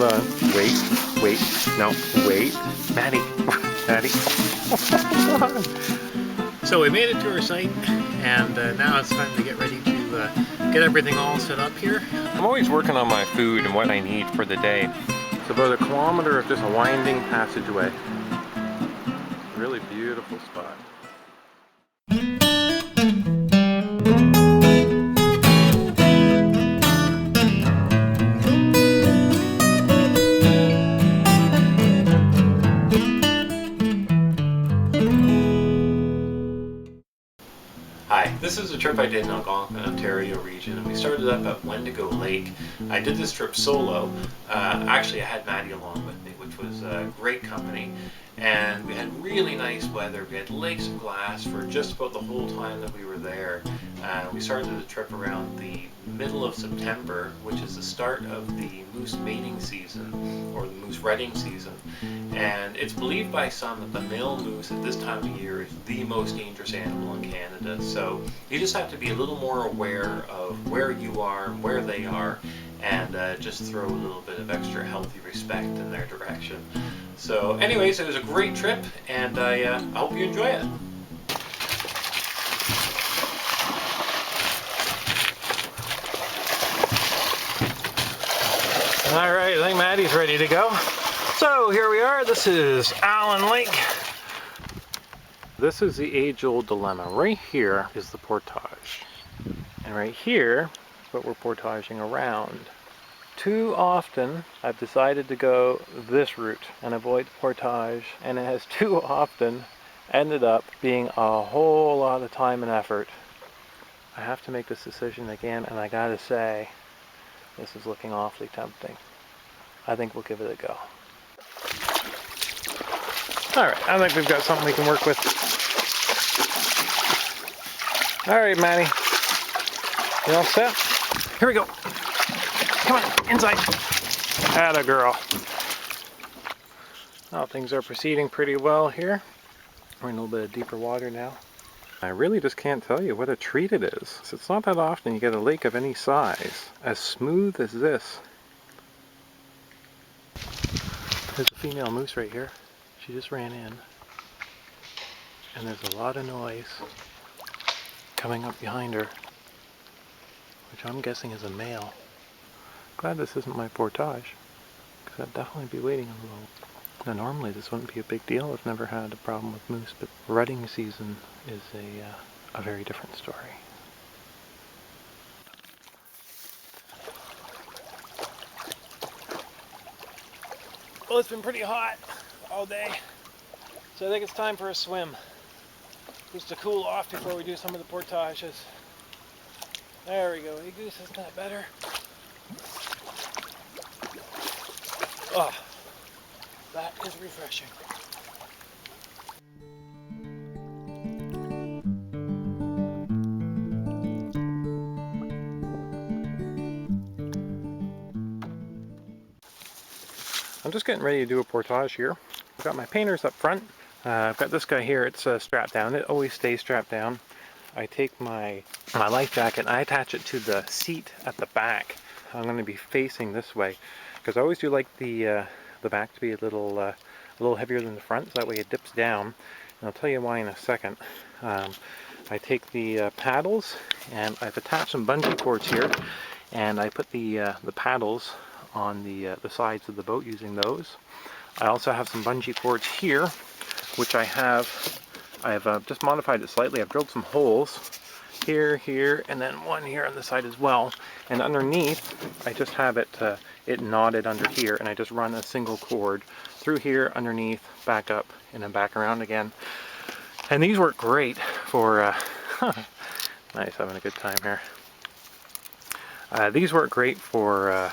hold on. Wait. No, wait. Maddy. Maddy. So we made it to our site, and now it's time to get ready to get everything all set up here. I'm always working on my food and what I need for the day. It's about 1 kilometer of just a winding passageway. Really beautiful spot. Hi, this is a trip I did in Algonquin, Ontario region, and we started up at Wendigo Lake. I did this trip solo. Actually, I had Maddy along with me, which was great company, and we had really nice weather. We had lakes of glass for just about the whole time that we were there. We started the trip around the middle of September, which is the start of the moose mating season, or the moose redding season. And it's believed by some that the male moose at this time of year is the most dangerous animal in Canada. So you just have to be a little more aware of where you are and where they are, and just throw a little bit of extra healthy respect in their direction. So anyways, it was a great trip, and I hope you enjoy it. Alright, I think Maddy's ready to go. So here we are, this is Allen Lake. This is the age-old dilemma. Right here is the portage. And right here is what we're portaging around. Too often I've decided to go this route and avoid portage, and it has too often ended up being a whole lot of time and effort. I have to make this decision again, and I gotta say, this is looking awfully tempting. I think we'll give it a go. Alright, I think we've got something we can work with. Alright, Maddy. You all set? Here we go. Come on, inside. Atta girl. Well, things are proceeding pretty well here. We're in a little bit of deeper water now. I really just can't tell you what a treat it is. It's not that often you get a lake of any size as smooth as this. There's a female moose right here. She just ran in. And there's a lot of noise coming up behind her, which I'm guessing is a male. Glad this isn't my portage, because I'd definitely be waiting a little. Now normally this wouldn't be a big deal. I've never had a problem with moose, but rutting season is a very different story. Well, it's been pretty hot all day, so I think it's time for a swim, just to cool off before we do some of the portages. There we go. Hey Goose, isn't that better? Oh, that is refreshing. I'm just getting ready to do a portage here. I've got my painters up front. I've got this guy here, it's strapped down. It always stays strapped down. I take my life jacket and I attach it to the seat at the back. I'm going to be facing this way because I always do like the back to be a little heavier than the front, so that way it dips down. And I'll tell you why in a second. I take the paddles and I've attached some bungee cords here, and I put the paddles on the sides of the boat using those. I also have some bungee cords here, which I've just modified it slightly. I've drilled some holes here, here, and then one here on the side as well. And underneath, I just have it knotted under here, and I just run a single cord through here, underneath, back up, and then back around again. And these work great for, nice, having a good time here. These work great for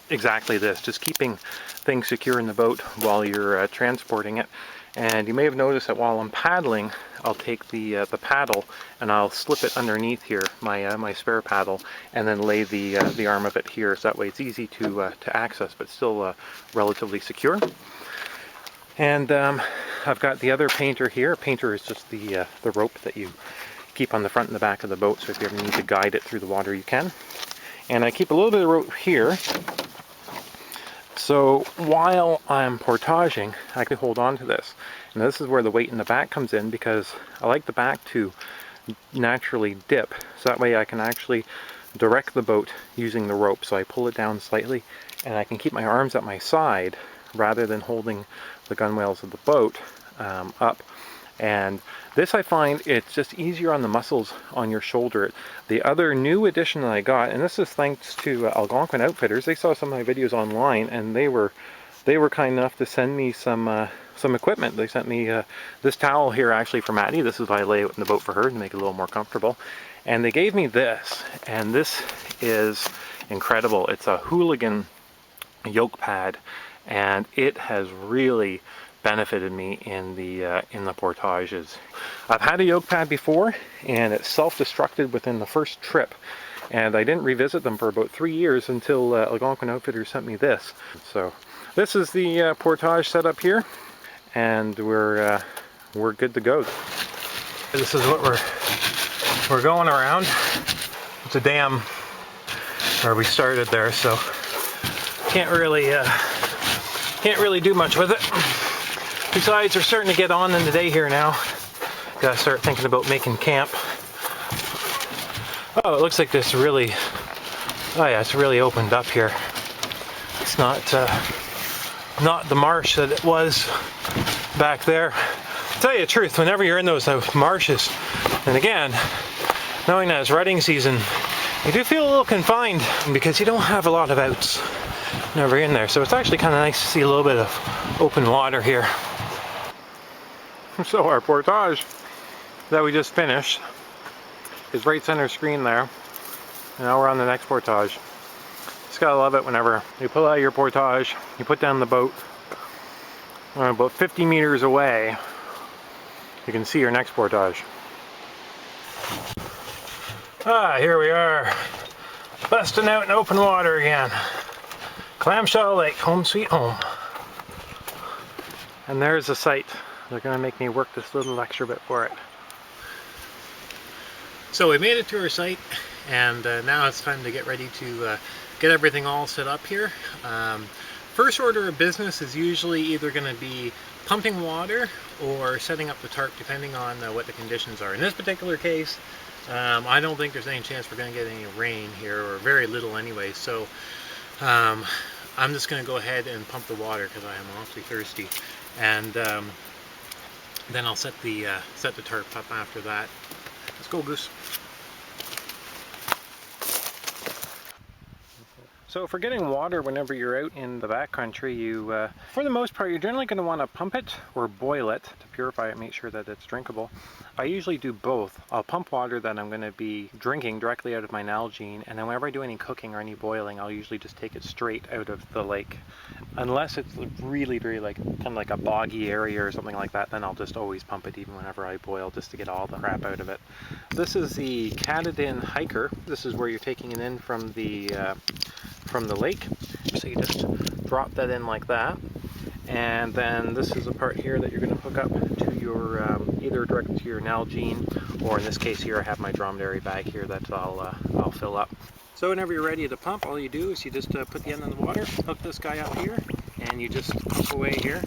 exactly this, just keeping things secure in the boat while you're transporting it. And you may have noticed that while I'm paddling, I'll take the paddle and I'll slip it underneath here, my spare paddle, and then lay the arm of it here, so that way it's easy to access, but still relatively secure. And I've got the other painter here. A painter is just the rope that you keep on the front and the back of the boat, so if you ever need to guide it through the water, you can. And I keep a little bit of rope here So while I'm portaging, I can hold on to this. And this is where the weight in the back comes in, because I like the back to naturally dip. So that way I can actually direct the boat using the rope. So I pull it down slightly and I can keep my arms at my side rather than holding the gunwales of the boat up. And this, I find it's just easier on the muscles on your shoulder. The other new addition that I got, and this is thanks to Algonquin Outfitters. They saw some of my videos online, and they were kind enough to send me some equipment. They sent me this towel here actually for Maddy. This is why I lay out in the boat for her to make it a little more comfortable. And they gave me this, and this is incredible. It's a Hooligan yoke pad, and it has really benefited me in the portages. I've had a yoke pad before, and it self-destructed within the first trip, and I didn't revisit them for about 3 years until Algonquin Outfitters sent me this. So this is the portage setup here, and we're good to go. This is what we're going around. It's a dam where we started there, so can't really do much with it. Besides, we're starting to get on in the day here now. Gotta start thinking about making camp. Oh, it looks like this really, oh yeah, it's really opened up here. It's not the marsh that it was back there. To tell you the truth, whenever you're in those marshes, and again, knowing that it's rutting season, you do feel a little confined because you don't have a lot of outs whenever you're in there. So it's actually kind of nice to see a little bit of open water here. So our portage that we just finished is right center screen there. Now we're on the next portage. Just gotta love it whenever you pull out your portage, you put down the boat, about 50 meters away, you can see your next portage. Here we are, busting out in open water again. Clam Shell Lake, home sweet home. And there's the site. They're gonna make me work this little extra bit for it. So we made it to our site, and now it's time to get ready to get everything all set up here. First order of business is usually either going to be pumping water or setting up the tarp, depending on what the conditions are. In this particular case, I don't think there's any chance we're going to get any rain here, or very little anyway. So I'm just going to go ahead and pump the water because I am awfully thirsty, and then I'll set the tarp up after that. Let's go, Goose. So for getting water whenever you're out in the backcountry, you, for the most part, you're generally going to want to pump it or boil it to purify it, make sure that it's drinkable. I usually do both. I'll pump water that I'm going to be drinking directly out of my Nalgene, and then whenever I do any cooking or any boiling, I'll usually just take it straight out of the lake. Unless it's really, really kind of like a boggy area or something like that, then I'll just always pump it even whenever I boil, just to get all the crap out of it. This is the Canoe Hiker. This is where you're taking it in from the lake. So you just drop that in like that, and then this is the part here that you're going to hook up to your either direct to your Nalgene, or in this case here I have my dromedary bag here that I'll fill up. So whenever you're ready to pump, all you do is you just put the end in the water, hook this guy up here, and you just pump away here.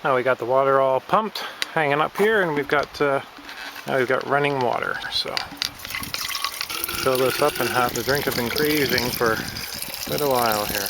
Now we got the water all pumped, hanging up here, and we've got now we've got running water. So fill this up and have the drink have been craving for quite a while here.